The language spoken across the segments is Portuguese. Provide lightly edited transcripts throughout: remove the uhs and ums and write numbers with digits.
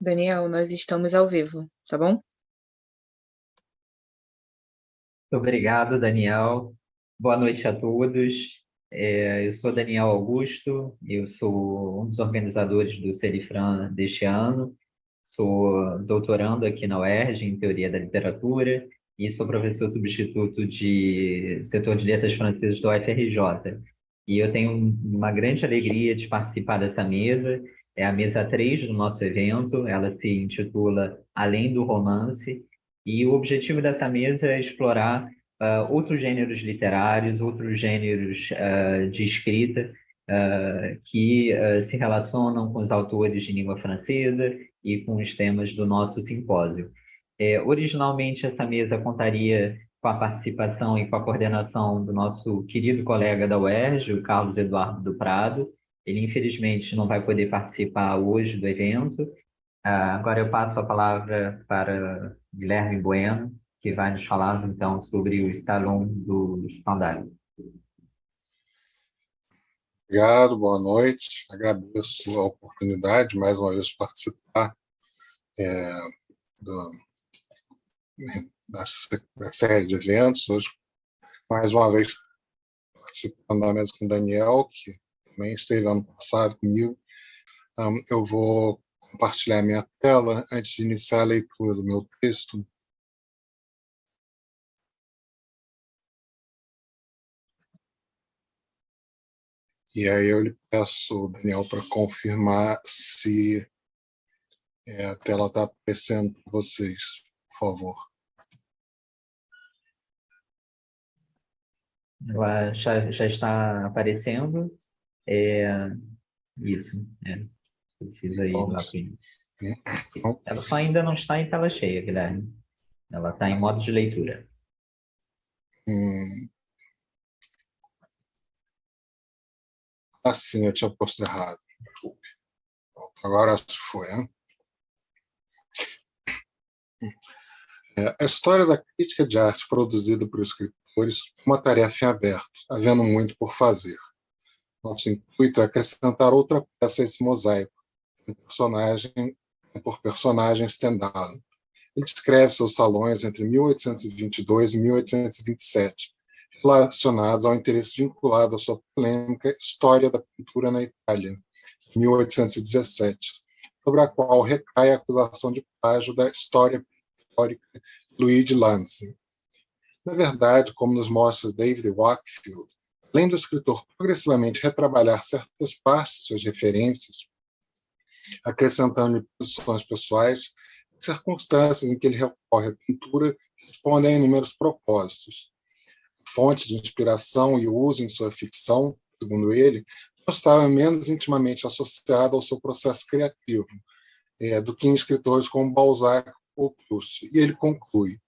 Daniel, nós estamos ao vivo, tá bom? Muito obrigado, Daniel. Boa noite a todos. Eu sou Daniel Augusto, eu sou um dos organizadores do Celifran deste ano. Sou doutorando aqui na UERJ em Teoria da Literatura e sou professor substituto de setor de letras francesas do UFRJ. E eu tenho uma grande alegria de participar dessa mesa. É a mesa 3 do nosso evento, ela se intitula Além do Romance, e o objetivo dessa mesa é explorar outros gêneros literários, outros gêneros de escrita que se relacionam com os autores de língua francesa e com os temas do nosso simpósio. Originalmente, essa mesa contaria com a participação e com a coordenação do nosso querido colega da UERJ, o Carlos Eduardo do Prado. Ele, infelizmente, não vai poder participar hoje do evento. Agora eu passo a palavra para Guilherme Bueno, que vai nos falar, então, sobre o Salão do Estandarte. Obrigado, boa noite. Agradeço a oportunidade, mais uma vez, de participar do, da série de eventos. Hoje, mais uma vez, participando da mesa com o Daniel, que também esteve ano passado comigo. Eu vou compartilhar minha tela antes de iniciar a leitura do meu texto. E aí eu lhe peço, Daniel, para confirmar se a tela está aparecendo para vocês, por favor. Ela já está aparecendo. Isso, precisa ir lá para o início. Ela só ainda não está em tela cheia, Guilherme. Ela está em modo de leitura. Sim, eu tinha posto errado. Desculpe. Agora acho que foi, hein? A história da crítica de arte produzida por escritores é uma tarefa em aberto, havendo muito por fazer. Nosso intuito é acrescentar outra peça a esse mosaico, por personagem Stendhal. Ele escreve seus salões entre 1822 e 1827, relacionados ao interesse vinculado à sua polêmica História da Pintura na Itália, de 1817, sobre a qual recai a acusação de plágio da História Pictórica de Luigi Lanzi. Na verdade, como nos mostra David Wakefield, além do escritor progressivamente retrabalhar certas partes de suas referências, acrescentando posições pessoais, circunstâncias em que ele recorre à pintura respondem a inúmeros propósitos. Fonte de inspiração e uso em sua ficção, segundo ele, não estava menos intimamente associado ao seu processo criativo do que em escritores como Balzac ou Proust. E ele conclui: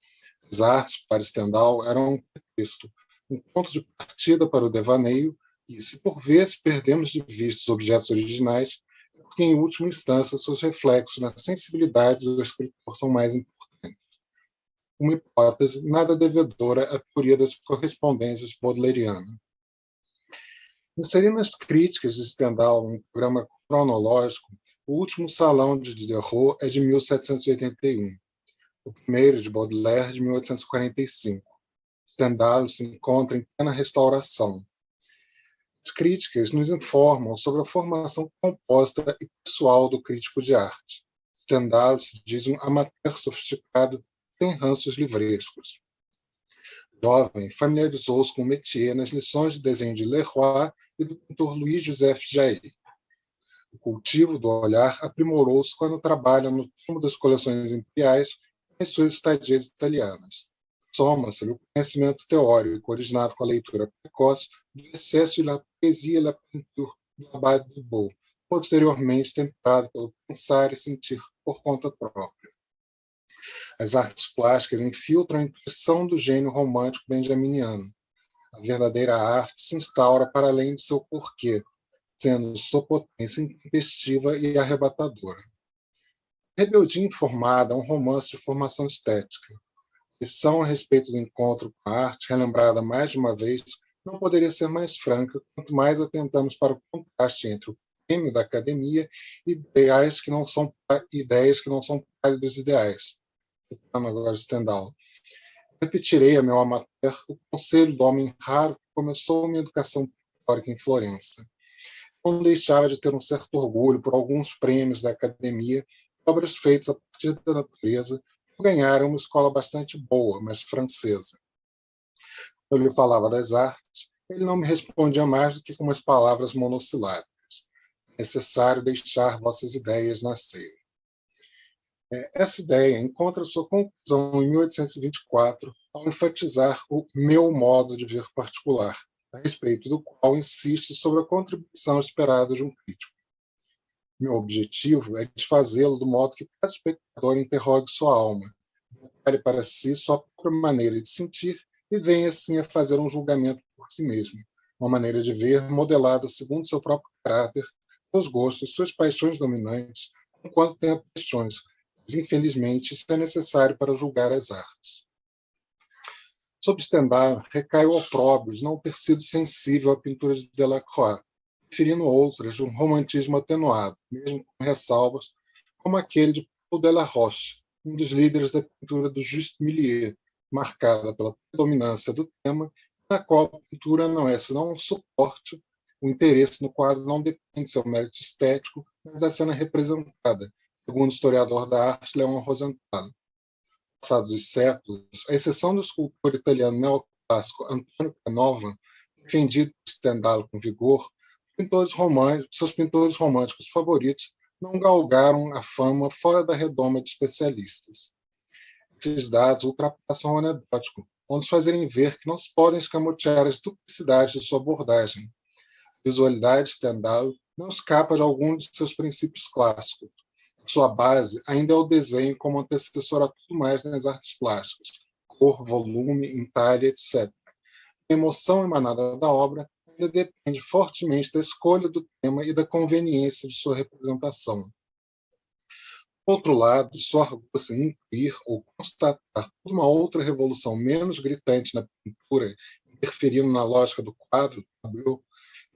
as artes, para Stendhal, eram um pretexto, um ponto de partida para o devaneio, e se por vezes perdemos de vista os objetos originais, é porque, em última instância, seus reflexos na sensibilidade do escritor são mais importantes. Uma hipótese nada devedora à teoria das correspondências baudelariana. Inserindo as críticas de Stendhal em um programa cronológico, o último Salão de Diderot é de 1781. O primeiro, de Baudelaire, de 1845. Stendhal se encontra em plena restauração. As críticas nos informam sobre a formação composta e pessoal do crítico de arte. Stendhal se diz um amateur sofisticado, sem ranços livrescos. Jovem, familiarizou-se com o métier nas lições de desenho de Leroy e do pintor Louis-Joseph Jaé. O cultivo do olhar aprimorou-se quando trabalha no tomo das coleções imperiais em suas estadias italianas. Soma-se-lhe o conhecimento teórico, originado com a leitura precoce do excesso de la poésie et la peinture do Abade Dubois, posteriormente temperado pelo pensar e sentir por conta própria. As artes plásticas infiltram a intuição do gênio romântico benjaminiano. A verdadeira arte se instaura para além de seu porquê, sendo sua potência intempestiva e arrebatadora. Rebeldia Informada é um romance de formação estética. A lição a respeito do encontro com a arte, relembrada mais de uma vez, não poderia ser mais franca, quanto mais atentamos para o contraste entre o prêmio da academia, ideias que não são pálidos ideais. Citando agora Stendhal. Repetirei a meu amateur o conselho do homem raro que começou minha educação teórica em Florença. Não deixava de ter um certo orgulho por alguns prêmios da academia, obras feitas a partir da natureza, que ganharam uma escola bastante boa, mas francesa. Quando eu lhe falava das artes, ele não me respondia mais do que com umas palavras monossilábicas. É necessário deixar vossas ideias nascerem. Essa ideia encontra sua conclusão em 1824, ao enfatizar o meu modo de ver particular, a respeito do qual insisto sobre a contribuição esperada de um crítico. Meu objetivo é desfazê-lo do modo que cada espectador interrogue sua alma, prepare para si sua própria maneira de sentir e venha assim a fazer um julgamento por si mesmo, uma maneira de ver modelada segundo seu próprio caráter, seus gostos, suas paixões dominantes, enquanto tenha paixões, mas infelizmente isso é necessário para julgar as artes. Sobre Stendhal, recai o opróbrio de não ter sido sensível à pintura de Delacroix, preferindo outras de um romantismo atenuado, mesmo com ressalvas, como aquele de Paul Delaroche, um dos líderes da pintura do Juste Milieu, marcada pela predominância do tema, na qual a pintura não é senão um suporte, o interesse no quadro não depende de seu mérito estético, mas da cena representada, segundo o historiador da arte Leon Rosenthal. Passados os séculos, à exceção do escultor italiano neoclássico Antonio Canova, defendido por Stendhal com vigor, seus pintores românticos favoritos não galgaram a fama fora da redoma de especialistas. Esses dados ultrapassam o anedótico, ao nos fazerem ver que não se podem escamotear as duplicidades de sua abordagem. A visualidade de Stendhal não escapa de algum de seus princípios clássicos. Sua base ainda é o desenho como antecessor a tudo mais nas artes plásticas, cor, volume, entalhe, etc. A emoção emanada da obra ainda depende fortemente da escolha do tema e da conveniência de sua representação. Por outro lado, sua argôncia em incluir ou constatar uma outra revolução menos gritante na pintura, interferindo na lógica do quadro,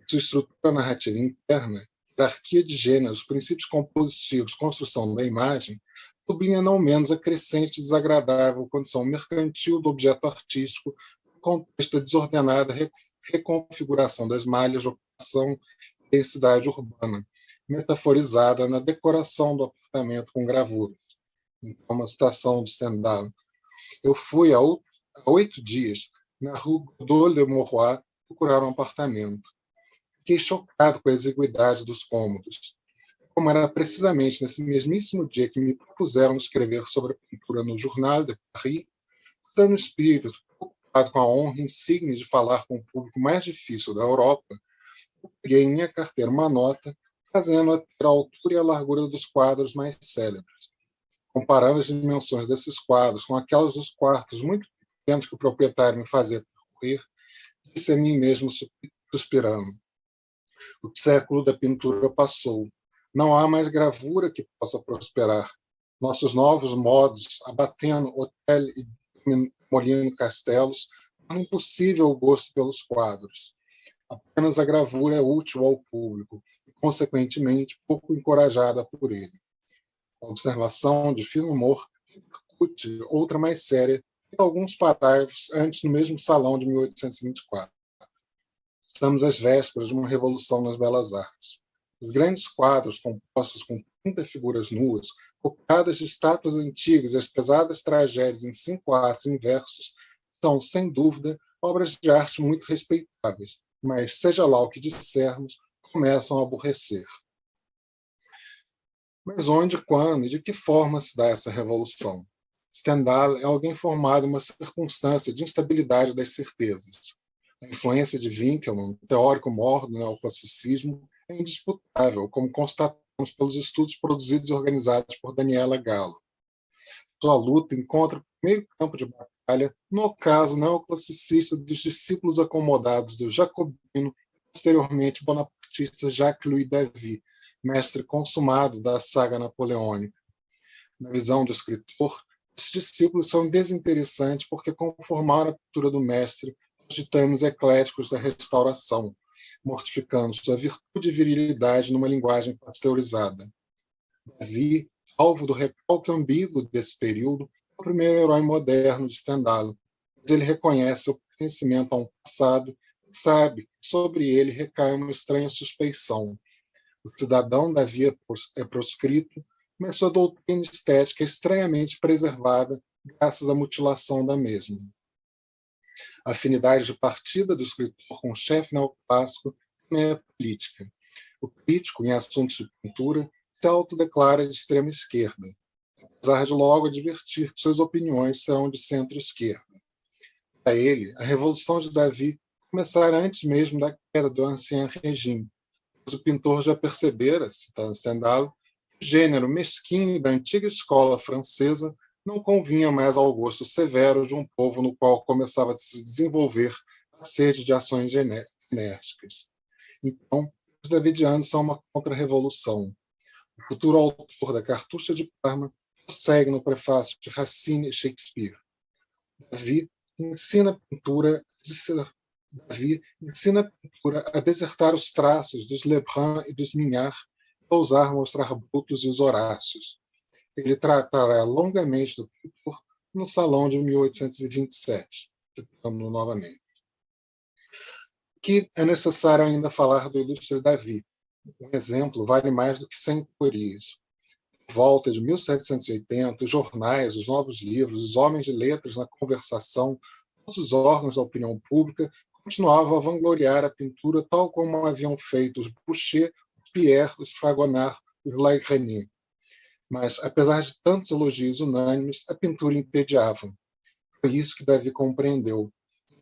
sua estrutura narrativa interna, hierarquia de gêneros, princípios compositivos, construção da imagem, sublinha não menos a crescente e desagradável condição mercantil do objeto artístico, no contexto da desordenada reconfiguração das malhas de ocupação e densidade urbana, metaforizada na decoração do apartamento com gravuras. Então, uma citação de Stendhal. Eu fui há 8 dias na rua Godot de Mauroy procurar um apartamento. Fiquei chocado com a exiguidade dos cômodos. Como era precisamente nesse mesmíssimo dia que me propuseram escrever sobre a pintura no Journal de Paris, usando o espírito, preocupado com a honra insigne de falar com o público mais difícil da Europa, eu peguei em minha carteira uma nota, fazendo-a ter a altura e a largura dos quadros mais célebres. Comparando as dimensões desses quadros com aquelas dos quartos muito pequenos que o proprietário me fazia percorrer, disse a mim mesmo, suspirando: o século da pintura passou. Não há mais gravura que possa prosperar. Nossos novos modos, abatendo hotel e demolindo castelos, tornam impossível o gosto pelos quadros. Apenas a gravura é útil ao público e, consequentemente, pouco encorajada por ele. A observação de fino humor repercute outra mais séria em alguns parágrafos antes no mesmo salão de 1824. Estamos às vésperas de uma revolução nas belas artes. Os grandes quadros compostos com 30 figuras nuas, copiadas de estátuas antigas e as pesadas tragédias em 5 atos em versos, são, sem dúvida, obras de arte muito respeitáveis, mas, seja lá o que dissermos, começam a aborrecer. Mas onde, quando e de que forma se dá essa revolução? Stendhal é alguém formado em uma circunstância de instabilidade das certezas. A influência de Winkelmann, teórico mor do neoclassicismo, é indisputável, como constatamos pelos estudos produzidos e organizados por Daniela Gallo. Sua luta encontra o primeiro campo de batalha no ocaso neoclassicista dos discípulos acomodados do jacobino e posteriormente bonapartista Jacques-Louis David, mestre consumado da saga napoleônica. Na visão do escritor, esses discípulos são desinteressantes porque conformaram a cultura do mestre os ditames ecléticos da restauração, mortificando sua virtude e virilidade numa linguagem pasteurizada. Davi, alvo do recalque ambíguo desse período, é o primeiro herói moderno de Stendhal, mas ele reconhece o pertencimento a um passado e sabe que sobre ele recai uma estranha suspeição. O cidadão Davi é proscrito, mas sua doutrina estética é estranhamente preservada graças à mutilação da mesma. A afinidade de partida do escritor com o chefe neoclássico também é política. O crítico, em assuntos de pintura, se autodeclara de extrema esquerda, apesar de logo advertir que suas opiniões serão de centro-esquerda. Para ele, a revolução de Davi começara antes mesmo da queda do Ancien Régime, pois o pintor já percebera, citando Stendhal, que o gênero mesquinho da antiga escola francesa não convinha mais ao gosto severo de um povo no qual começava a se desenvolver a sede de ações enérgicas. Então, os davidianos são uma contra-revolução. O futuro autor da Cartucha de Parma prossegue no prefácio de Racine e Shakespeare. Davi ensina a pintura a desertar os traços dos Lebrun e dos Mignard e a ousar mostrar Brutus e os Horácios. Ele tratará longamente do pintor no Salão de 1827, citando novamente. Que é necessário ainda falar do ilustre Davi. Um exemplo vale mais do que 100 teorias. Por volta de 1780, os jornais, os novos livros, os homens de letras na conversação, todos os órgãos da opinião pública continuavam a vangloriar a pintura tal como haviam feito os Boucher, os Pierre, os Fragonard, os Lagrenier. Mas, apesar de tantos elogios unânimes, a pintura entediava. Foi isso que Davi compreendeu.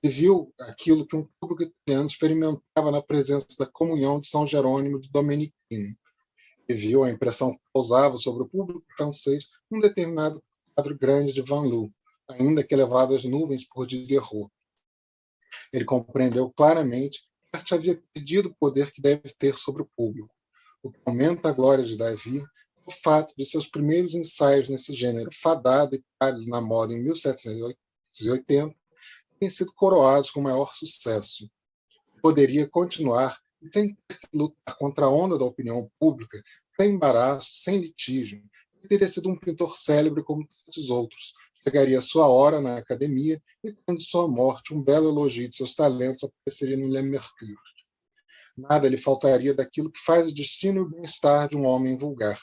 Ele viu aquilo que um público italiano experimentava na presença da comunhão de São Jerônimo de Domenichino. Ele viu a impressão que causava sobre o público francês um determinado quadro grande de Van Loo, ainda que elevado às nuvens por Diderot. Ele compreendeu claramente que a arte havia perdido o poder que deve ter sobre o público. O que aumenta a glória de Davi é o fato de seus primeiros ensaios nesse gênero fadado e pálido na moda em 1780 terem sido coroados com maior sucesso. Poderia continuar sem ter que lutar contra a onda da opinião pública, sem embaraço, sem litígio. Ele teria sido um pintor célebre como tantos outros. Chegaria sua hora na academia e, quando sua morte, um belo elogio de seus talentos apareceria no Le Mercure. Nada lhe faltaria daquilo que faz o destino e o bem-estar de um homem vulgar.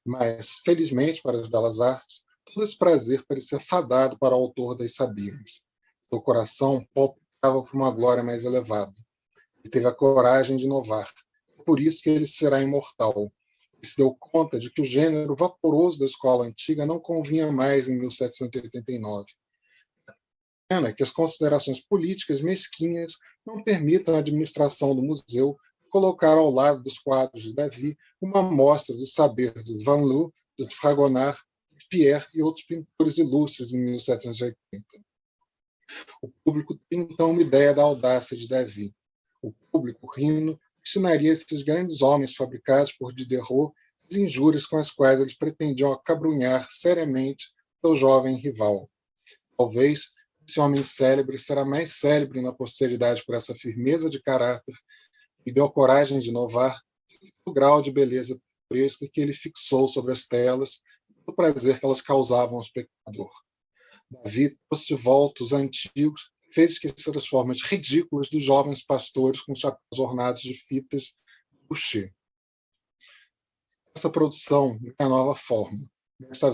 Mas, felizmente para as belas artes, todo esse prazer parecia fadado para o autor das Sabinas. Seu coração palpitava por uma glória mais elevada. Ele teve a coragem de inovar. É por isso que ele será imortal. Ele se deu conta de que o gênero vaporoso da escola antiga não convinha mais em 1789. Pena que as considerações políticas mesquinhas não permitam à administração do museu colocar ao lado dos quadros de Davi uma amostra do saber do Van Loo, do Fragonard, de Pierre e outros pintores ilustres em 1780. O público tem então uma ideia da audácia de Davi. O público, rindo, ensinaria esses grandes homens fabricados por Diderot as injúrias com as quais eles pretendiam acabrunhar seriamente seu jovem rival. Talvez esse homem célebre será mais célebre na posteridade por essa firmeza de caráter e deu a coragem de inovar o grau de beleza fresca que ele fixou sobre as telas e o prazer que elas causavam ao espectador. Davi trouxe de volta os antigos, fez esquecer as formas ridículas dos jovens pastores com chapéus ornados de fitas Boucher. Essa produção ganha nova forma. Essa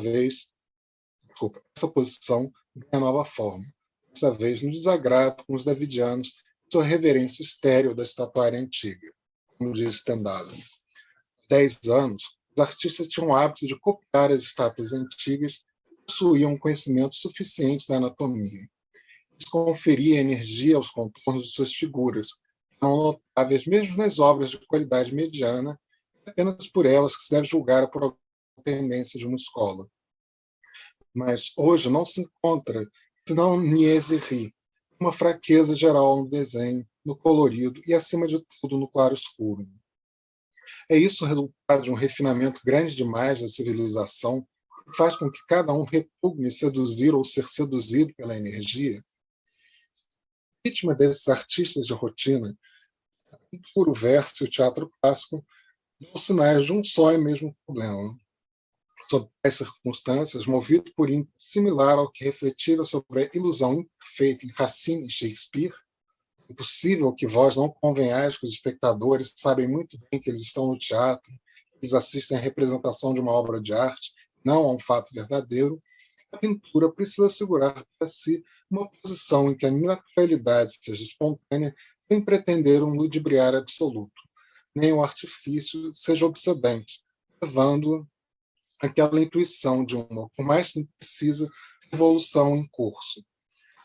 posição ganha nova forma. Dessa vez, no desagrado com os davidianos, sua reverência estéril da estatuária antiga, como diz Stendhal. Há 10 anos, os artistas tinham o hábito de copiar as estátuas antigas e possuíam um conhecimento suficiente da anatomia. Isso conferia energia aos contornos de suas figuras, que eram notáveis mesmo nas obras de qualidade mediana, apenas por elas que se deve julgar a tendência de uma escola. Mas hoje não se encontra, senão niaiserie, uma fraqueza geral no desenho, no colorido e, acima de tudo, no claro-escuro. É isso o resultado de um refinamento grande demais da civilização, que faz com que cada um repugne seduzir ou ser seduzido pela energia? Vítima desses artistas de rotina, A pintura, o verso e o teatro clássico dão sinais de um só e mesmo problema. Sob tais circunstâncias, movido por ímpeto similar ao que refletira sobre a ilusão imperfeita em Racine e Shakespeare, impossível que vós não convenhais que os espectadores sabem muito bem que eles estão no teatro, eles assistem à representação de uma obra de arte, não a um fato verdadeiro, a pintura precisa assegurar para si uma posição em que a naturalidade seja espontânea, sem pretender um ludibriar absoluto, nem o artifício seja obsedante, levando aquela intuição de uma, por mais imprecisa, evolução em curso.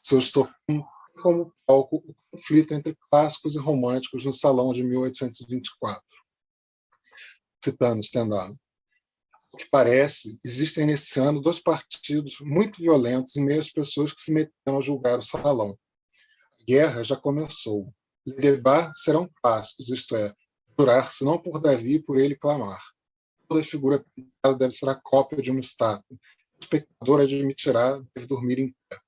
Seu estopim como palco o conflito entre clássicos e românticos no Salão de 1824. Citando Stendhal. O que parece, existem nesse ano 2 partidos muito violentos em meio às pessoas que se meteram a julgar o Salão. A guerra já começou. Les débats serão clássicos, isto é, jurar-se não por Davi e por ele clamar. Toda figura pintada deve ser a cópia de uma estátua. O espectador admitirá, deve dormir em pé.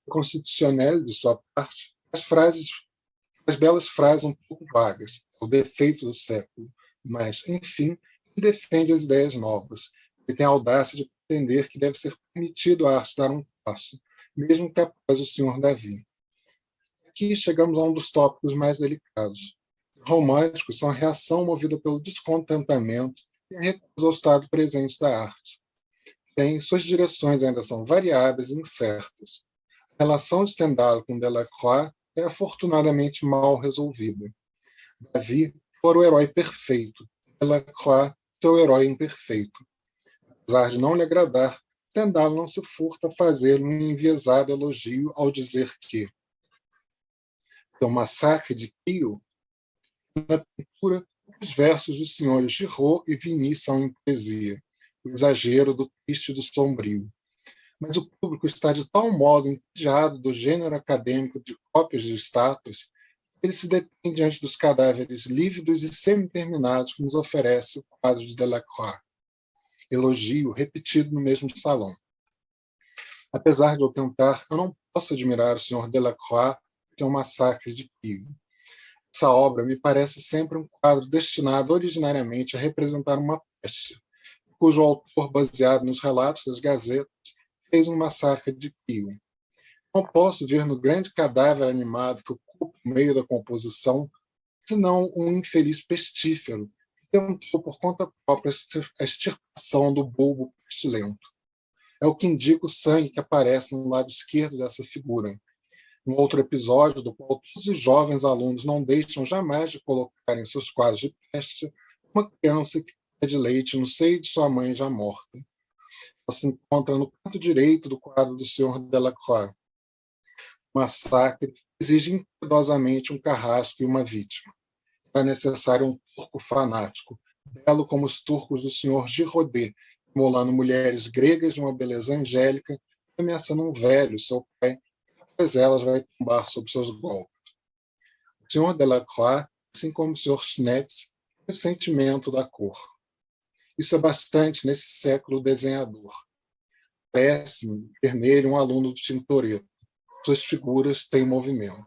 O Constitutionnel, de sua parte, as belas frases um pouco vagas, o defeito do século, mas, enfim, ele defende as ideias novas. Ele tem a audácia de pretender que deve ser permitido à arte dar um passo, mesmo que após o Senhor Davi. Aqui chegamos a um dos tópicos mais delicados. Os românticos são a reação movida pelo descontentamento e a recusa ao estado presente da arte. Porém, suas direções ainda são variadas e incertas. A relação de Stendhal com Delacroix é afortunadamente mal resolvida. Davi foi o herói perfeito, Delacroix seu herói imperfeito. Apesar de não lhe agradar, Stendhal não se furta a fazer um enviesado elogio ao dizer que o massacre de Kio, na pintura, os versos dos senhores Giraud e Vigny são em poesia, o exagero do triste e do sombrio. Mas o público está de tal modo entediado do gênero acadêmico de cópias de estátuas que ele se detém diante dos cadáveres lívidos e semi-terminados que nos oferece o quadro de Delacroix. Elogio repetido no mesmo salão. Apesar de eu tentar, eu não posso admirar o Sr. Delacroix e seu massacre de Kio. Essa obra me parece sempre um quadro destinado originariamente a representar uma peste, cujo autor, baseado nos relatos das gazetas, fez um massacre de Kio. Não posso ver no grande cadáver animado que ocupa o meio da composição, senão um infeliz pestífero que tentou por conta própria a extirpação do bulbo pestilento. É o que indica o sangue que aparece no lado esquerdo dessa figura. Um outro episódio, do qual todos os jovens alunos não deixam jamais de colocar em seus quadros de peste uma criança que pede leite no seio de sua mãe já morta. Ela se encontra no canto direito do quadro do Sr. Delacroix. O massacre exige impiedosamente um carrasco e uma vítima. Era necessário um turco fanático, belo como os turcos do Sr. Giraudet, imolando mulheres gregas de uma beleza angélica, ameaçando um velho, seu pai, pois elas vai tombar sob seus golpes. O Sr. Delacroix, assim como o Sr. Schnetz, tem o sentimento da cor. Isso é bastante nesse século desenhador. Parece-me ver nele um aluno do Tintoretto. Suas figuras têm movimento.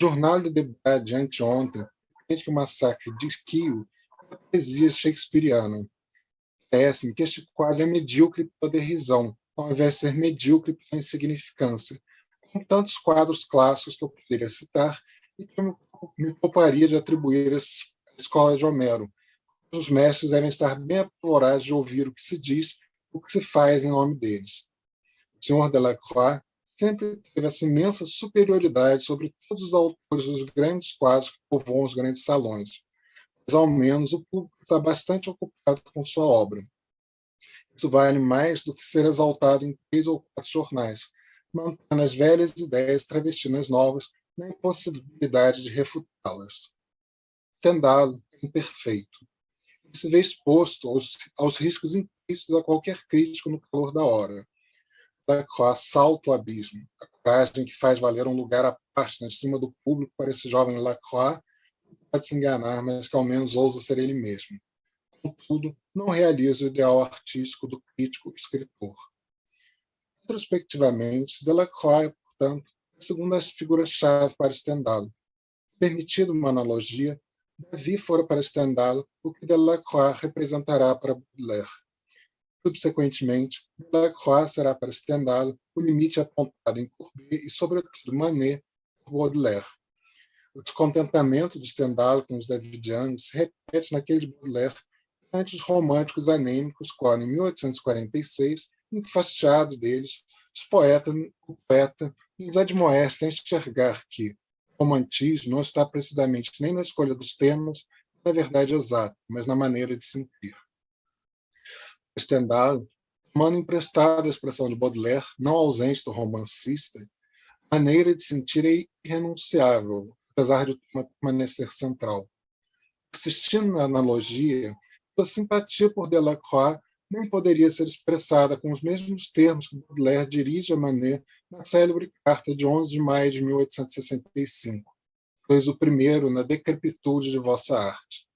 O Jornal de Débat de anteontem entende que o massacre de Kio é uma poesia shakespeariana. Parece-me que este quadro é medíocre pela derrisão, ao invés de ser medíocre pela insignificância, como tantos quadros clássicos que eu poderia citar e que eu me pouparia de atribuir à escola de Homero. Os mestres devem estar bem apavorados de ouvir o que se diz, o que se faz em nome deles. O Sr. Delacroix sempre teve essa imensa superioridade sobre todos os autores dos grandes quadros que povoam os grandes salões. Mas, ao menos, o público está bastante ocupado com sua obra. Isso vale mais do que ser exaltado em 3 ou 4 jornais, mantendo as velhas ideias travestindo as novas na impossibilidade de refutá-las. Stendhal é imperfeito. Ele se vê exposto aos riscos implícitos a qualquer crítico no calor da hora. Delacroix salta o abismo, a coragem que faz valer um lugar à parte em cima do público para esse jovem Lacroix, que pode se enganar, mas que ao menos ousa ser ele mesmo. Contudo, não realiza o ideal artístico do crítico-escritor. Retrospectivamente, Delacroix é, portanto, a segunda figura-chave para Stendhal. Permitido uma analogia, Davi fora para Stendhal o que Delacroix representará para Baudelaire. Subsequentemente, Delacroix será para Stendhal o limite apontado em Courbet e, sobretudo, Manet por Baudelaire. O descontentamento de Stendhal com os davidianos se repete naquele de Baudelaire ante os românticos anêmicos, quando, em 1846, enfastiado deles, o poeta nos admoesta a enxergar que o romantismo não está precisamente nem na escolha dos temas, na verdade exata, mas na maneira de sentir. Stendhal, tomando emprestada a expressão de Baudelaire, não ausente do romancista, a maneira de sentir é irrenunciável, apesar de o tema permanecer central. Persistindo na analogia, sua simpatia por Delacroix nem poderia ser expressada com os mesmos termos que Baudelaire dirige a Manet na célebre carta de 11 de maio de 1865, pois o primeiro na decrepitude de vossa arte.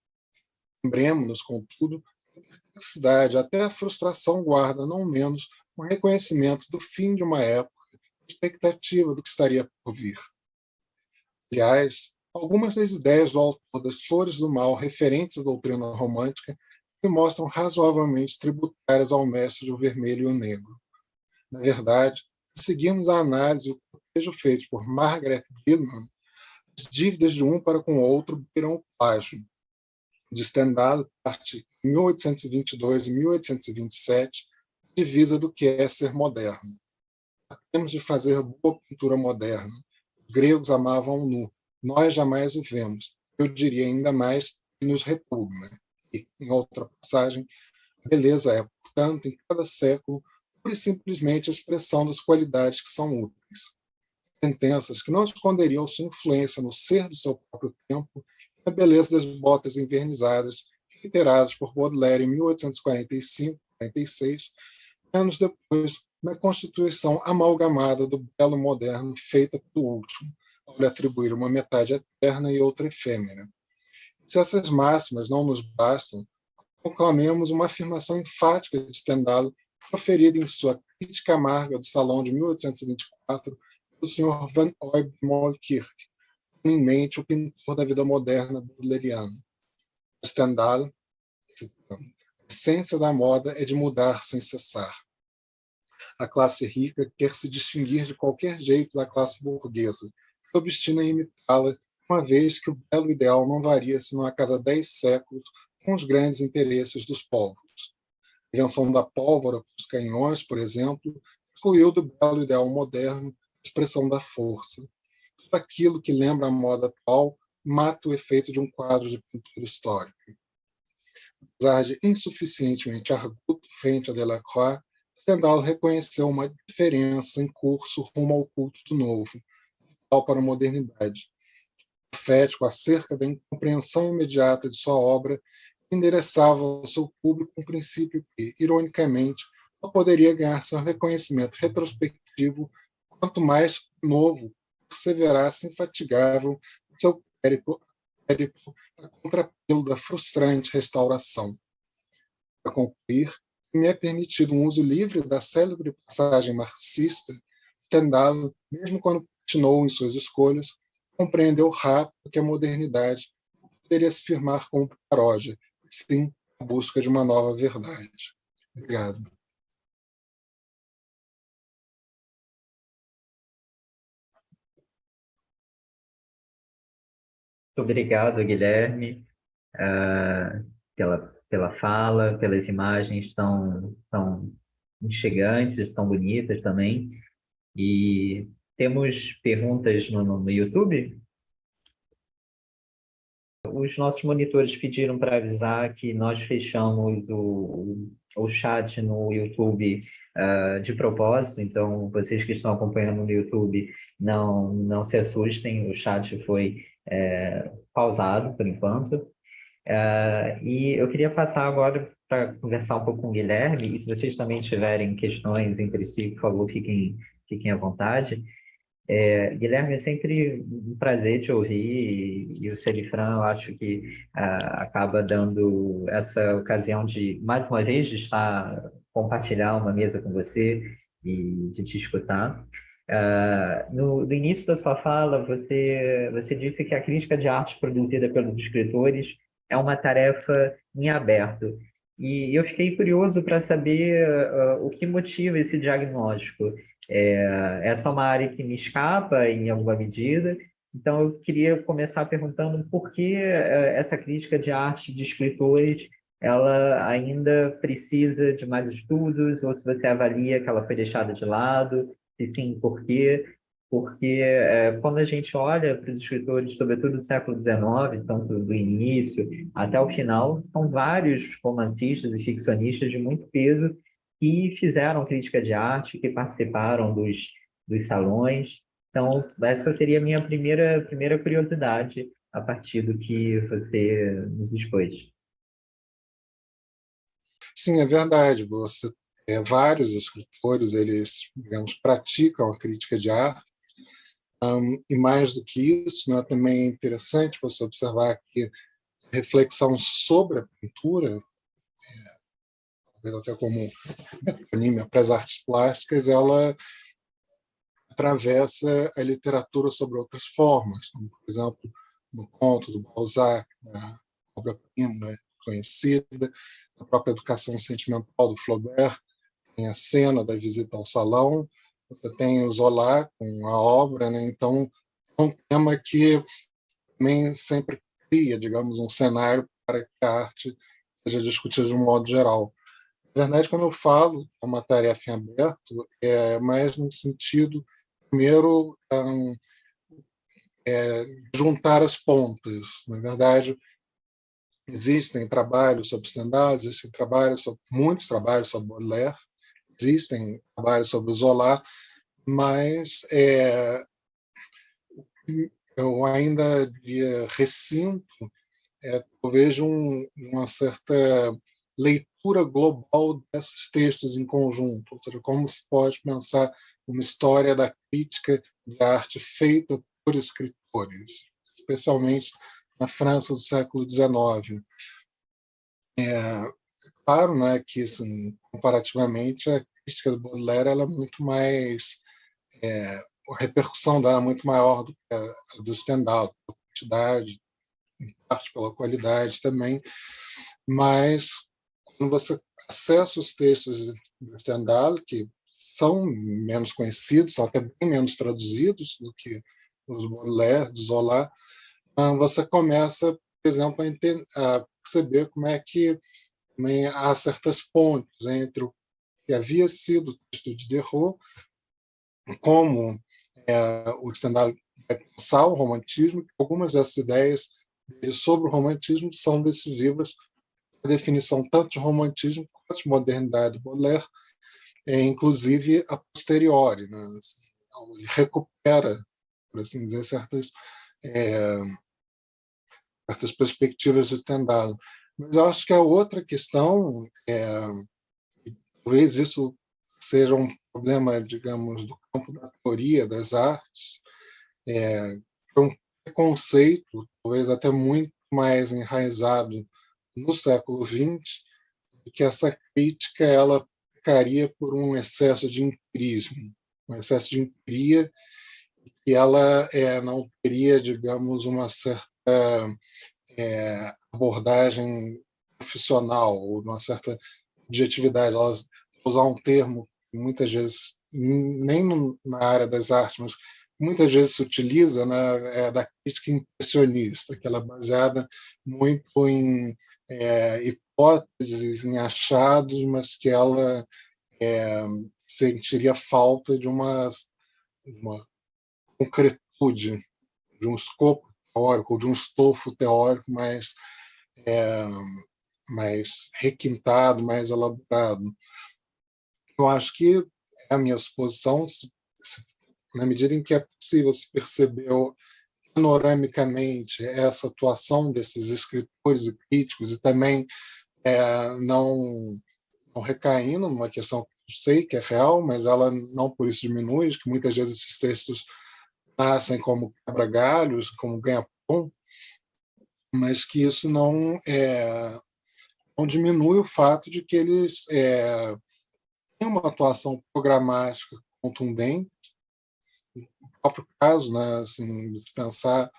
Lembremos-nos, contudo, que a perplexidade, até a frustração guarda não menos um reconhecimento do fim de uma época, expectativa do que estaria por vir. Aliás, algumas das ideias do autor das Flores do Mal referentes à doutrina romântica se mostram razoavelmente tributárias ao mestre do vermelho e o negro. Na verdade, se seguirmos a análise e o cortejo feito por Margaret Gilman, as dívidas de um para com o outro beiram o plágio. De Stendhal, parte 1822 e 1827, a divisa do que é ser moderno. Temos de fazer boa pintura moderna. Os gregos amavam o nu. Nós jamais o vemos. Eu diria ainda mais que nos repugna. E, em outra passagem, a beleza é, portanto, em cada século, pura e simplesmente a expressão das qualidades que são úteis. Sentenças que não esconderiam sua influência no ser do seu próprio tempo e a beleza das botas envernizadas, reiteradas por Baudelaire em 1845-46, anos depois, na constituição amalgamada do belo moderno feita pelo último, ao lhe atribuir uma metade eterna e outra efêmera. Se essas máximas não nos bastam, proclamemos uma afirmação enfática de Stendhal, proferida em sua crítica amarga do Salão de 1824 do Sr. Van Oyb Mollkirch, tendo em mente o pintor da vida moderna baudeleriana. Stendhal, citando, a essência da moda é de mudar sem cessar. A classe rica quer se distinguir de qualquer jeito da classe burguesa, se obstina em imitá-la, uma vez que o belo ideal não varia senão a cada 10 séculos com os grandes interesses dos povos. A invenção da pólvora para os canhões, por exemplo, excluiu do belo ideal moderno a expressão da força. Tudo aquilo que lembra a moda atual mata o efeito de um quadro de pintura histórica. Apesar de insuficientemente arguto frente a Delacroix, Stendhal reconheceu uma diferença em curso rumo ao culto do novo, vital para a modernidade. Profético acerca da incompreensão imediata de sua obra, endereçava ao seu público um princípio que, ironicamente, não poderia ganhar seu reconhecimento retrospectivo quanto mais novo perseverasse infatigável no seu périplo a contrapelo da frustrante restauração. Para concluir, me é permitido um uso livre da célebre passagem marxista, Stendhal, mesmo quando continuou em suas escolhas, compreendeu rápido que a modernidade não poderia se firmar como paródia, e sim a busca de uma nova verdade. Obrigado. Muito obrigado, Guilherme, pela fala, pelas imagens tão instigantes, tão bonitas também. E temos perguntas no YouTube? Os nossos monitores pediram para avisar que nós fechamos o chat no YouTube de propósito, então vocês que estão acompanhando no YouTube não se assustem, o chat foi pausado por enquanto. E eu queria passar agora para conversar um pouco com o Guilherme, e se vocês também tiverem questões entre si, por favor, fiquem à vontade. Guilherme, é sempre um prazer te ouvir, e o Celifran, eu acho que acaba dando essa ocasião de, mais uma vez, de compartilhar uma mesa com você e de te escutar. No início da sua fala, você disse que a crítica de arte produzida pelos escritores é uma tarefa em aberto. E eu fiquei curioso para saber o que motiva esse diagnóstico. Essa é uma área que me escapa em alguma medida, então eu queria começar perguntando por que essa crítica de arte de escritores ela ainda precisa de mais estudos, ou se você avalia que ela foi deixada de lado, se sim, por quê? Porque quando a gente olha para os escritores, sobretudo do século XIX, tanto do início até o final, são vários romancistas e ficcionistas de muito peso que fizeram crítica de arte, que participaram dos salões. Então, essa seria a minha primeira curiosidade a partir do que você nos expôs. Sim, é verdade. Vários escritores, eles, digamos, praticam a crítica de arte. E mais do que isso, né, também é interessante você observar que a reflexão sobre a pintura, talvez até como metonímia para as artes plásticas, ela atravessa a literatura sobre outras formas, como, por exemplo, no conto do Balzac, na obra-prima, né, conhecida, na própria Educação Sentimental do Flaubert, tem a cena da visita ao salão, você tem o Zola com a obra, né? Então é um tema que também sempre cria, digamos, um cenário para que a arte seja discutida de um modo geral. Na verdade, quando eu falo que é uma tarefa em aberto, é mais no sentido, primeiro, juntar as pontas. Na verdade, existem trabalhos sobre Stendhal, existem muitos trabalhos sobre Baudelaire, existem trabalhos sobre Zola, mas eu ainda ressinto talvez uma certa leitura global desses textos em conjunto, ou seja, como se pode pensar uma história da crítica de arte feita por escritores, especialmente na França do século XIX. Claro, né, que assim, comparativamente a crítica do Baudelaire ela é muito mais a repercussão dela é muito maior do que a do Stendhal, pela quantidade, em parte pela qualidade também, mas quando você acessa os textos do Stendhal, que são menos conhecidos, são até bem menos traduzidos do que os Baudelaire, do Zola, você começa, por exemplo, a perceber como é que também há certas pontes entre o que havia sido o texto de Diderot, como o Stendhal vai pensar o romantismo, algumas dessas ideias sobre o romantismo são decisivas para a definição tanto de romantismo quanto de modernidade do Baudelaire, inclusive a posteriori. Né? Ele recupera, por assim dizer, certas perspectivas de Stendhal. Mas eu acho que a outra questão, talvez isso seja um problema, digamos, do campo da teoria das artes, é um preconceito, talvez até muito mais enraizado no século XX, que essa crítica ela ficaria por um excesso de empirismo, um excesso de empiria, e ela não teria, digamos, uma certa abordagem profissional, ou uma certa objetividade. Ela usar um termo que muitas vezes, nem na área das artes, mas muitas vezes se utiliza, né, da crítica impressionista, que ela é baseada muito em hipóteses, em achados, mas que ela sentiria falta de uma concretude, de um escopo teórico, de um estofo teórico mais requintado, mais elaborado. Eu acho que é a minha suposição, na medida em que é possível se perceber panoramicamente essa atuação desses escritores e críticos, e também não recaindo numa questão que eu sei que é real, mas ela não por isso diminui, que muitas vezes esses textos nascem como quebra-galhos, como ganha-pão, mas que isso não diminui o fato de que eles têm uma atuação programática contundente, próprio caso, né, assim, de pensar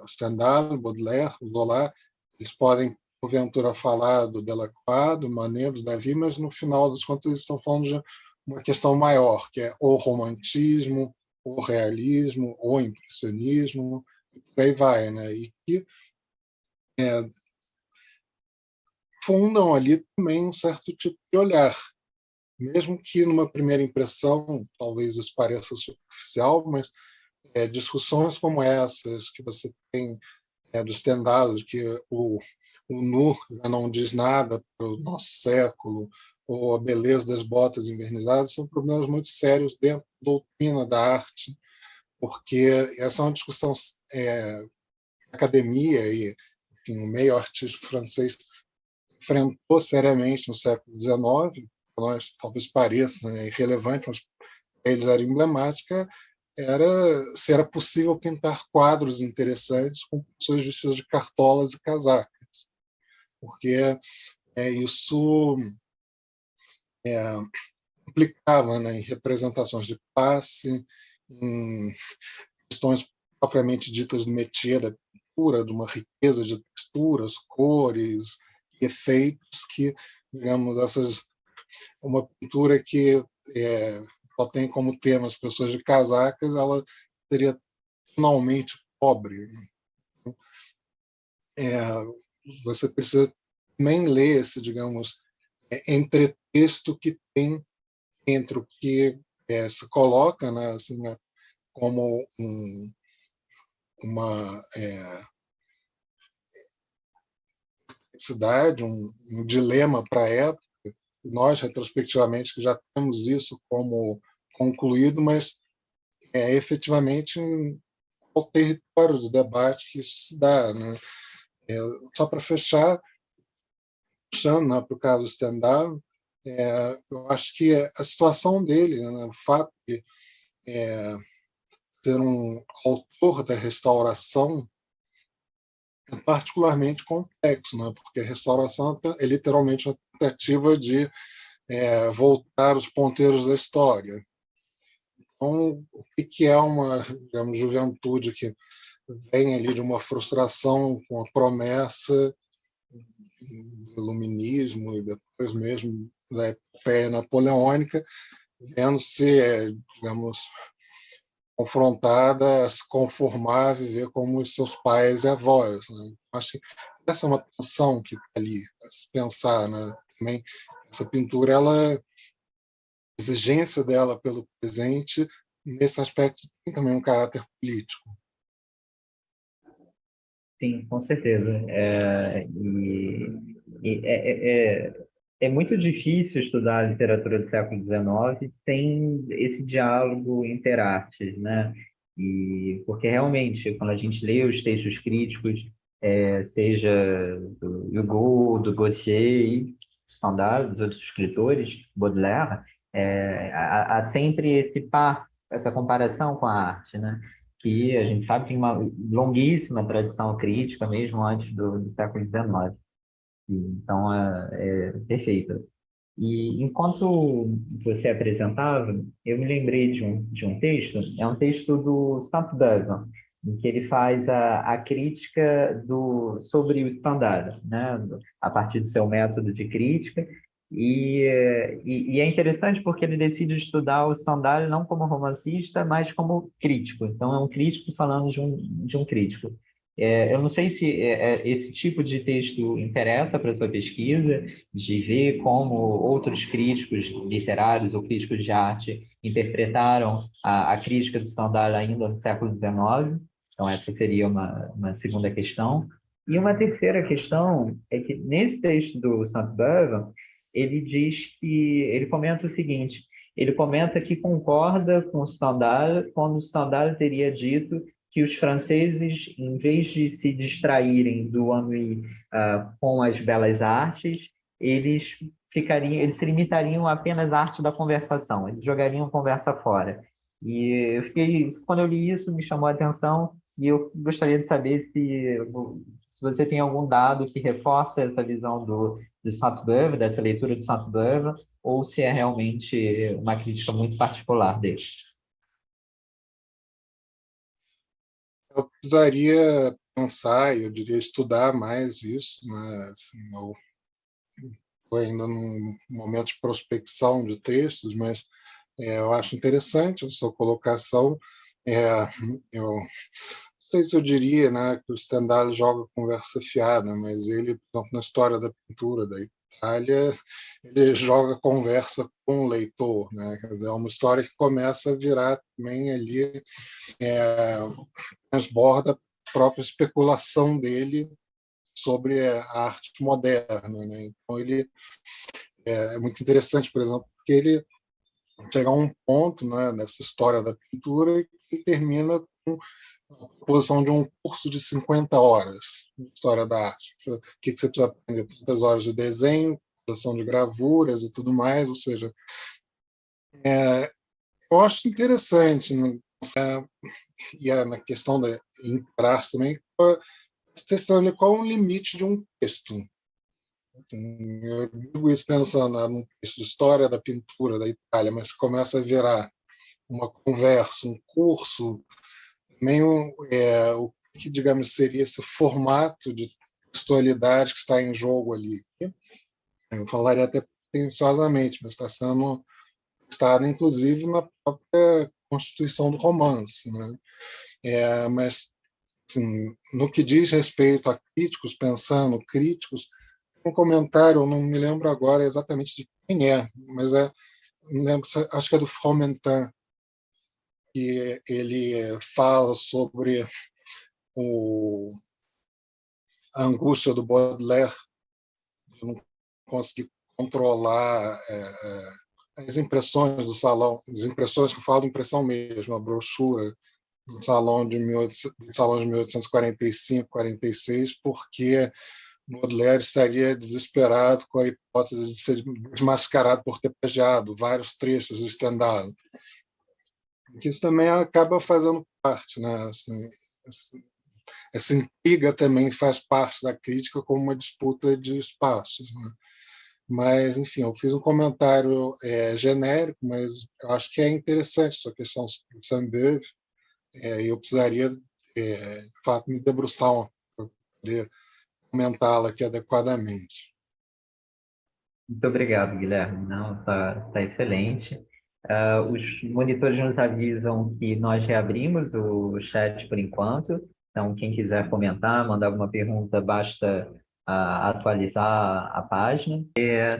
Stendhal, Baudelaire, Zola, eles podem, porventura, falar do Delacroix, do Manet, do Davi, mas no final das contas eles estão falando de uma questão maior, que é o romantismo, o realismo, o impressionismo, e por aí vai, né? E que fundam ali também um certo tipo de olhar, mesmo que numa primeira impressão, talvez isso pareça superficial, mas discussões como essas que você tem do Stendhal, de que o nu já não diz nada para o nosso século, ou a beleza das botas envernizadas, são problemas muito sérios dentro da doutrina da arte, porque essa é uma discussão academia e, enfim, o meio artístico francês enfrentou seriamente no século XIX, para nós talvez pareça, né, irrelevante, mas para eles era emblemática, era se era possível pintar quadros interessantes com pessoas vestidas de cartolas e casacas, porque isso implicava, né, em representações de classe, em questões propriamente ditas do métier da pintura, de uma riqueza de texturas, cores e efeitos que, digamos, uma pintura que só tem como tema as pessoas de casacas, ela seria finalmente pobre. Você precisa também ler esse, digamos, entretexto que tem entre o que se coloca, né, assim, né, como uma cidade, um dilema para a época. Nós, retrospectivamente, que já temos isso como concluído, mas efetivamente o território do debate que isso se dá. Né? Só para fechar, puxando, né, para o caso Stendhal, eu acho que a situação dele, né, o fato de ser um autor da restauração, é particularmente complexo, né, porque a restauração é literalmente uma tentativa de voltar os ponteiros da história. Então, o que é uma, digamos, juventude que vem ali de uma frustração com a promessa do iluminismo e depois mesmo da epopeia napoleônica, vendo-se, digamos, confrontada a se conformar, a viver como os seus pais e avós. Né? Acho que essa é uma tensão que está ali, a se pensar. Né? Também essa pintura, a exigência dela pelo presente, nesse aspecto, tem também um caráter político. Sim, com certeza. É muito difícil estudar a literatura do século XIX sem esse diálogo interartes, né? Porque realmente, quando a gente lê os textos críticos, seja do Hugo, do Gautier, Stendhal, dos outros escritores, Baudelaire, há sempre essa comparação com a arte, né? Que a gente sabe que tem uma longuíssima tradição crítica, mesmo antes do século XIX. Então, é perfeito. E enquanto você apresentava, eu me lembrei de um texto, é um texto do Saint-Beuve, em que ele faz a crítica sobre o Stendhal, né, a partir do seu método de crítica, e é interessante porque ele decide estudar o Stendhal não como romancista, mas como crítico. Então, é um crítico falando de um crítico. Eu não sei se esse tipo de texto interessa para a sua pesquisa, de ver como outros críticos literários ou críticos de arte interpretaram a crítica do Stendhal ainda no século XIX. Então, essa seria uma segunda questão. E uma terceira questão é que, nesse texto do Saint-Beuve, ele comenta o seguinte, ele comenta que concorda com o Stendhal quando o Stendhal teria dito que os franceses, em vez de se distraírem do ennui com as belas artes, eles se limitariam apenas à arte da conversação, eles jogariam conversa fora. E quando eu li isso, me chamou a atenção e eu gostaria de saber se você tem algum dado que reforça essa visão do Saint-Beuve, dessa leitura do Saint-Beuve, ou se é realmente uma crítica muito particular dele. Eu precisaria pensar, eu diria estudar mais isso, né? Assim, eu estou ainda num momento de prospecção de textos, mas eu acho interessante a sua colocação. É, eu não sei se eu diria, né, que o Stendhal joga conversa fiada, mas ele, por exemplo, na história da pintura da Itália, ele joga conversa com o leitor, né? Quer dizer, é uma história que começa a virar também ali, transborda a própria especulação dele sobre a arte moderna, né? Então ele é muito interessante, por exemplo, porque ele chega a um ponto, né, nessa história da pintura que termina com a proposição de um curso de 50 horas de história da arte. O que você precisa aprender? Tantas horas de desenho, produção de gravuras e tudo mais, ou seja, eu acho interessante, né? E na questão da encarar também, testando qual é o limite de um texto. Eu digo isso pensando num texto de história da pintura da Itália, mas começa a virar uma conversa, um curso, meio o que, digamos, seria esse formato de textualidade que está em jogo ali. Eu falaria até pretensiosamente, mas está inclusive na própria constituição do romance, né? Mas assim, no que diz respeito a críticos, pensando críticos, um comentário, eu não me lembro agora exatamente de quem é, mas acho que é do Fromentin, que ele fala sobre a angústia do Baudelaire, de não conseguir controlar as impressões do salão, as impressões que eu falo de impressão mesmo, a brochura do salão de 1845, 46, porque Baudelaire estaria desesperado com a hipótese de ser desmascarado por ter plagiado vários trechos do Stendhal. Que isso também acaba fazendo parte, né? Assim, essa intriga também faz parte da crítica como uma disputa de espaços, né? Mas, enfim, eu fiz um comentário genérico, mas eu acho que é interessante essa questão de Saint-Beuve, e eu precisaria, de fato, me debruçar para poder comentá-la aqui adequadamente. Muito obrigado, Guilherme. Não, tá excelente. Os monitores nos avisam que nós reabrimos o chat por enquanto. Então, quem quiser comentar, mandar alguma pergunta, basta atualizar a página.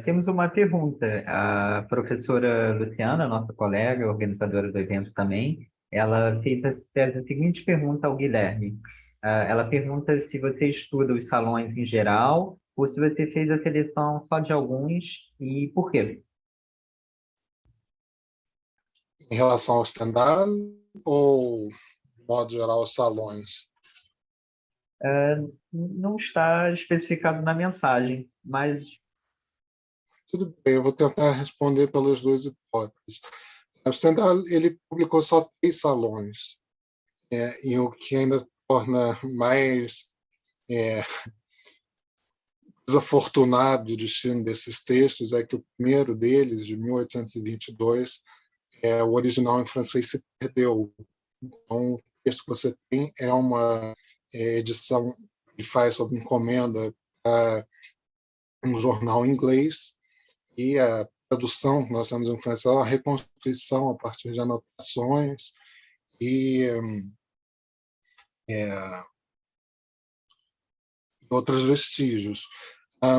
Temos uma pergunta. A professora Luciana, nossa colega, organizadora do evento também, ela fez a seguinte pergunta ao Guilherme. Ela pergunta se você estuda os salões em geral ou se você fez a seleção só de alguns e por quê? Em relação ao Stendhal ou, de modo geral, os salões? Não está especificado na mensagem, mas Tudo bem, eu vou tentar responder pelas duas hipóteses. O Stendhal ele publicou só 3 salões, e o que ainda torna mais desafortunado o destino desses textos é que o primeiro deles, de 1822, o original em francês se perdeu. Então, o texto que você tem é uma edição que faz sob encomenda para um jornal inglês, e a tradução que nós temos em francês é uma reconstituição a partir de anotações e outros vestígios. A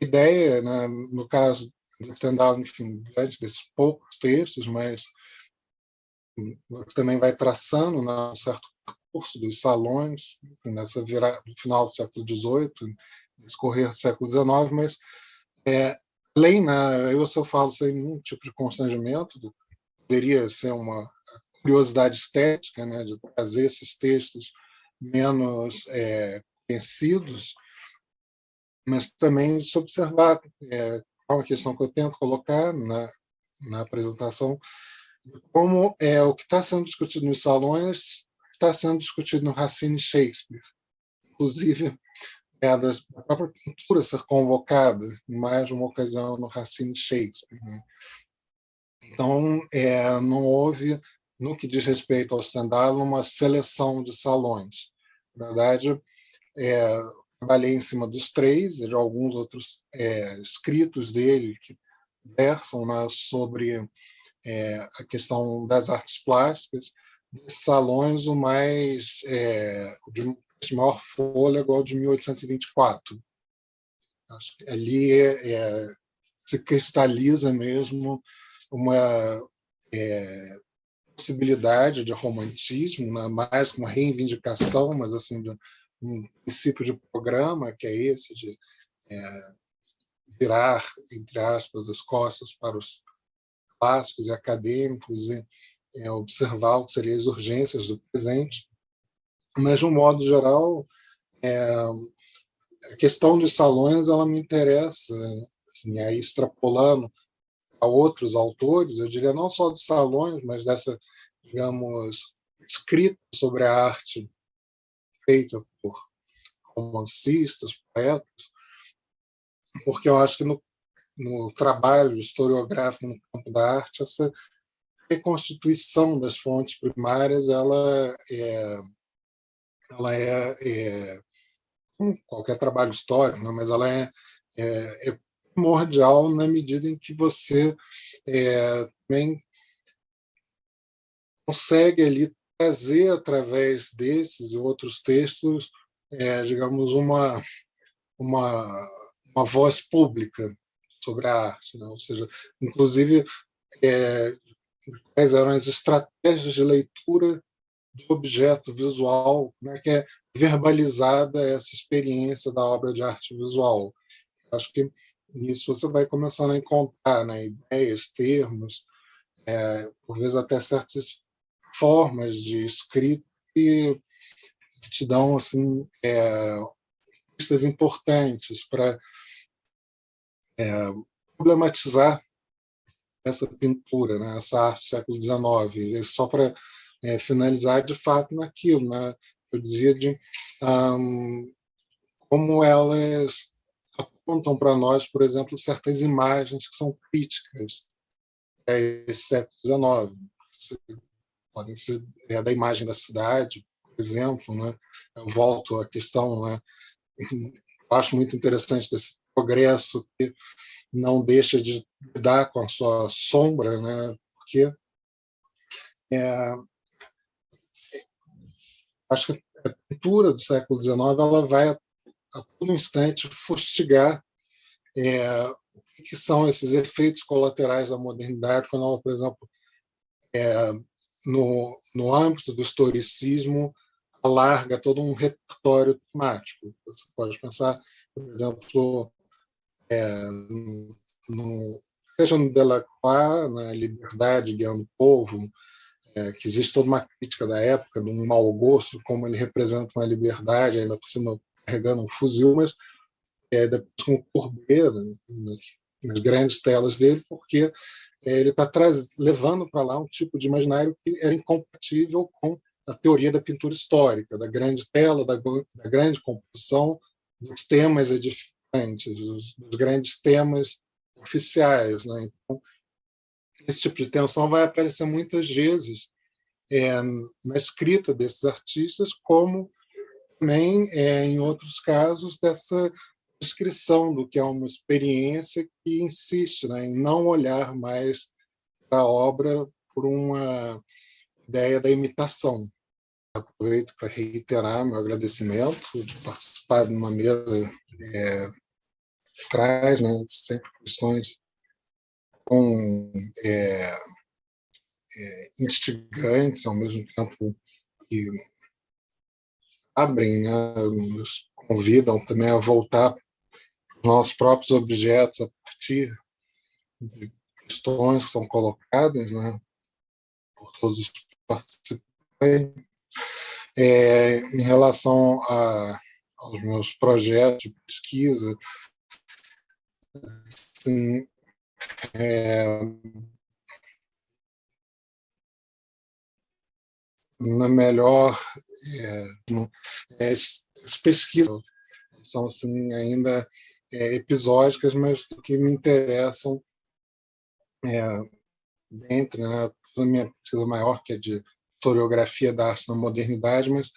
ideia, né, no caso do Stendhal, enfim, diante desses poucos textos, mas você também vai traçando, né, um certo percurso dos salões nessa virada do final do século XVIII, escorrer do século XIX, mas além, né, se eu falo sem nenhum tipo de constrangimento, poderia ser uma curiosidade estética, né, de trazer esses textos menos conhecidos, mas também se observar uma questão que eu tento colocar na apresentação, como o que está sendo discutido nos salões está sendo discutido no Racine Shakespeare, inclusive da própria pintura ser convocada em mais de uma ocasião no Racine Shakespeare, né? Então, não houve no que diz respeito ao Stendhal, uma seleção de salões. Na verdade, trabalhei em cima dos três e de alguns outros escritos dele que versam, né, sobre a questão das artes plásticas. Desses salões, o de maior fôlego é o de 1824. Acho que ali se cristaliza mesmo uma possibilidade de romantismo, né? Mais que uma reivindicação, mas assim, de um princípio de programa, que é esse de virar, entre aspas, as costas para os clássicos e acadêmicos e observar o que seriam as urgências do presente. Mas, de um modo geral, a questão dos salões ela me interessa, assim, aí extrapolando a outros autores, eu diria não só dos salões, mas dessa, digamos, escrita sobre a arte feita por romancistas, poetas, porque eu acho que no trabalho historiográfico no campo da arte, essa reconstituição das fontes primárias ela é como qualquer trabalho histórico, né? Mas ela é primordial na medida em que você também consegue ali trazer através desses e outros textos, digamos, uma voz pública sobre a arte, né? Ou seja, inclusive quais eram as estratégias de leitura do objeto visual, como é que é verbalizada essa experiência da obra de arte visual. Acho que nisso você vai começando a encontrar, né, ideias, termos, por vezes até certas formas de escrita que te dão assim, pistas importantes para problematizar essa pintura, né, essa arte do século XIX. E só para finalizar, de fato, naquilo, né, eu dizia de como elas apontam para nós, por exemplo, certas imagens que são críticas a esse século XIX. Podem ser da imagem da cidade, por exemplo, né? Eu volto à questão, né? Eu acho muito interessante desse progresso que não deixa de lidar com a sua sombra, né? Porque acho que a pintura do século XIX ela vai a todo instante fustigar o que são esses efeitos colaterais da modernidade, quando ela, por exemplo, no âmbito do historicismo, alarga todo um repertório temático. Você pode pensar, por exemplo, seja no Delacroix, na Liberdade guiando o povo, que existe toda uma crítica da época, de um mau gosto, como ele representa uma liberdade, ainda por cima carregando um fuzil, mas depois com o Courbet, né, nas grandes telas dele, porque ele está levando para lá um tipo de imaginário que era incompatível com a teoria da pintura histórica, da grande tela, da grande composição, dos temas edificantes, dos grandes temas oficiais, né? Então, esse tipo de tensão vai aparecer muitas vezes na escrita desses artistas, como também, em outros casos, dessa descrição do que é uma experiência que insiste, né, em não olhar mais para a obra por uma ideia da imitação. Aproveito para reiterar meu agradecimento de participar de uma mesa que traz, né, sempre questões com instigantes, ao mesmo tempo que abrem, né, nos convidam também a voltar aos nossos próprios objetos a partir de questões que são colocadas, né, por todos os participantes. Em relação aos meus projetos de pesquisa, assim, na melhor as pesquisas são assim ainda episódicas, mas que me interessam entre, né, a minha pesquisa maior, que é de historiografia da arte na modernidade, mas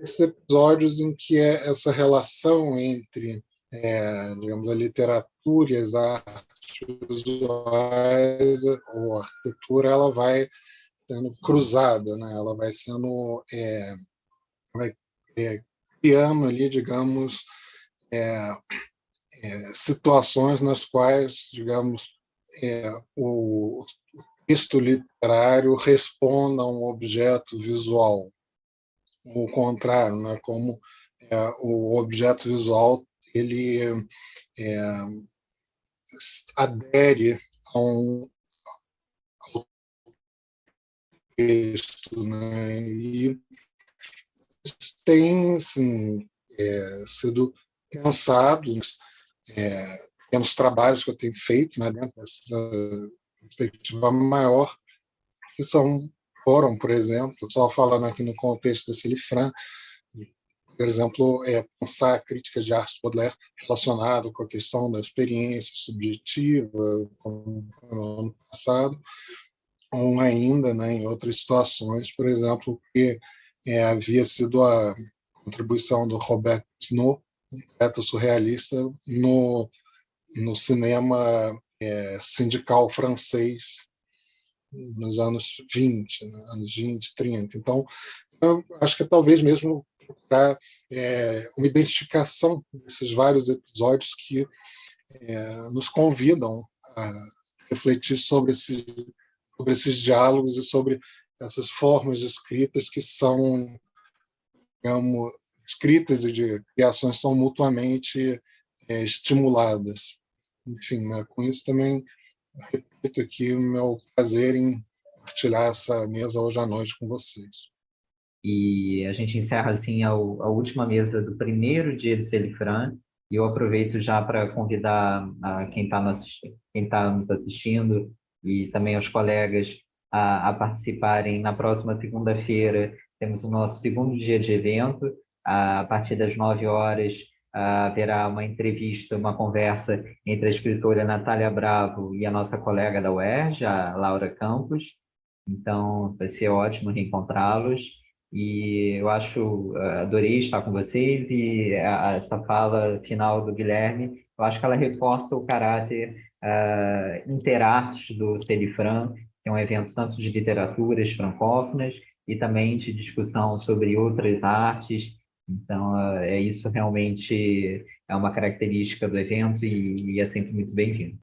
esses episódios em que essa relação entre, digamos, a literatura e as artes visuais, ou a arquitetura, ela vai sendo cruzada, né? Ela vai sendo, vai criando ali, digamos, situações nas quais, digamos, o texto literário responda a um objeto visual, o contrário, né? Como o objeto visual ele adere a um texto, né? E tem assim, sido pensado, pelos trabalhos que eu tenho feito, né, dentro dessa perspectiva maior, que foram, por exemplo, só falando aqui no contexto da Celifran, por exemplo, pensar críticas de arte Baudelaire relacionado com a questão da experiência subjetiva, como no ano passado, ou ainda, né, em outras situações, por exemplo, que havia sido a contribuição do Robert Snow, um poeta surrealista, no cinema sindical francês nos anos 20, né, anos 20, 30. Então, eu acho que talvez mesmo procurar uma identificação desses vários episódios que nos convidam a refletir sobre esses diálogos e sobre essas formas de escritas que são, digamos, escritas e de criações são mutuamente estimuladas. Enfim, né, com isso também repito aqui o meu prazer em compartilhar essa mesa hoje à noite com vocês. E a gente encerra assim a última mesa do primeiro dia de Celifran, e eu aproveito já para convidar quem está nos assistindo e também os colegas a participarem. Na próxima segunda-feira temos o nosso segundo dia de evento. A partir das 9 horas haverá uma entrevista, uma conversa entre a escritora Natália Bravo e a nossa colega da UERJ, a Laura Campos. Então, vai ser ótimo reencontrá-los. E eu adorei estar com vocês, e essa fala final do Guilherme, eu acho que ela reforça o caráter interartes do Celifran, que é um evento tanto de literaturas francófonas e também de discussão sobre outras artes. Então, isso realmente é uma característica do evento e é sempre muito bem-vindo.